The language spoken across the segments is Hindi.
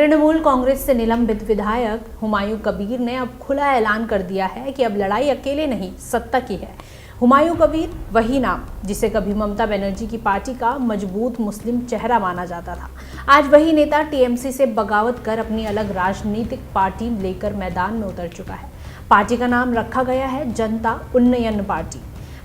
तृणमूल कांग्रेस से निलंबित विधायक हुमायूं कबीर ने अब खुला ऐलान कर दिया है कि अब लड़ाई अकेले नहीं सत्ता की है। हुमायूं कबीर वही नाम जिसे कभी ममता बनर्जी की पार्टी का मजबूत मुस्लिम चेहरा माना जाता था, आज वही नेता टीएमसी से बगावत कर अपनी अलग राजनीतिक पार्टी लेकर मैदान में उतर चुका है। पार्टी का नाम रखा गया है जनता उन्नयन पार्टी।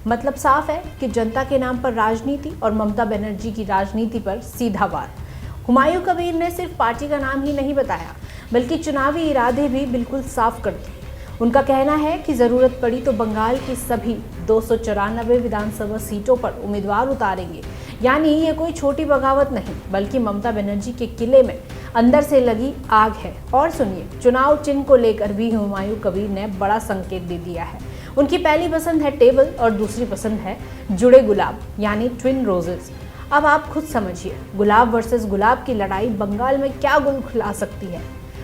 मतलब साफ है कि जनता के नाम पर राजनीति और ममता बनर्जी की राजनीति पर सीधा वार। हुमायूं कबीर ने सिर्फ पार्टी का नाम ही नहीं बताया, बल्कि चुनावी इरादे भी बिल्कुल साफ कर दिए। उनका कहना है कि जरूरत पड़ी तो बंगाल की सभी 294 विधानसभा सीटों पर उम्मीदवार उतारेंगे। यानी ये कोई छोटी बगावत नहीं, बल्कि ममता बनर्जी के किले में अंदर से लगी आग है। और सुनिए, चुनाव चिन्ह को लेकर भी हुमायूं कबीर ने बड़ा संकेत दे दिया है। उनकी पहली पसंद है टेबल और दूसरी पसंद है जुड़े गुलाब यानी ट्विन रोजेस। अब आप खुद समझिए, गुलाब वर्सेस गुलाब की लड़ाई बंगाल में क्या गुल खिला सकती है।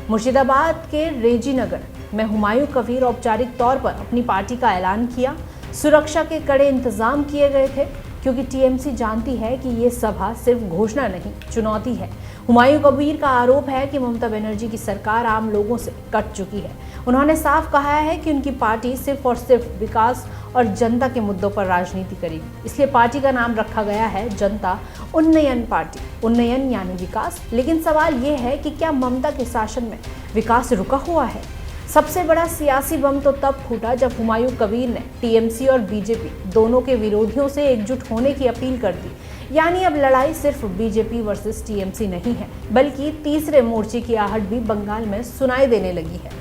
मुर्शिदाबाद के रेजीनगर में हुमायूं कबीर औपचारिक तौर पर अपनी पार्टी का ऐलान किया। सुरक्षा के कड़े इंतजाम किए गए थे, क्योंकि टीएमसी जानती है कि ये सभा सिर्फ घोषणा नहीं, चुनौती है। हुमायूं कबीर का आरोप है कि ममता बनर्जी की सरकार आम लोगों से कट चुकी है। उन्होंने साफ कहा है कि उनकी पार्टी सिर्फ और सिर्फ विकास और जनता के मुद्दों पर राजनीति करेगी। इसलिए पार्टी का नाम रखा गया है जनता उन्नयन पार्टी। उन्नयन यानी विकास। लेकिन सवाल ये है कि क्या ममता के शासन में विकास रुका हुआ है? सबसे बड़ा सियासी बम तो तब फूटा जब हुमायूं कबीर ने टीएमसी और बीजेपी दोनों के विरोधियों से एकजुट होने की अपील कर दी। यानी अब लड़ाई सिर्फ बीजेपी वर्सेस टीएमसी नहीं है, बल्कि तीसरे मोर्चे की आहट भी बंगाल में सुनाई देने लगी है।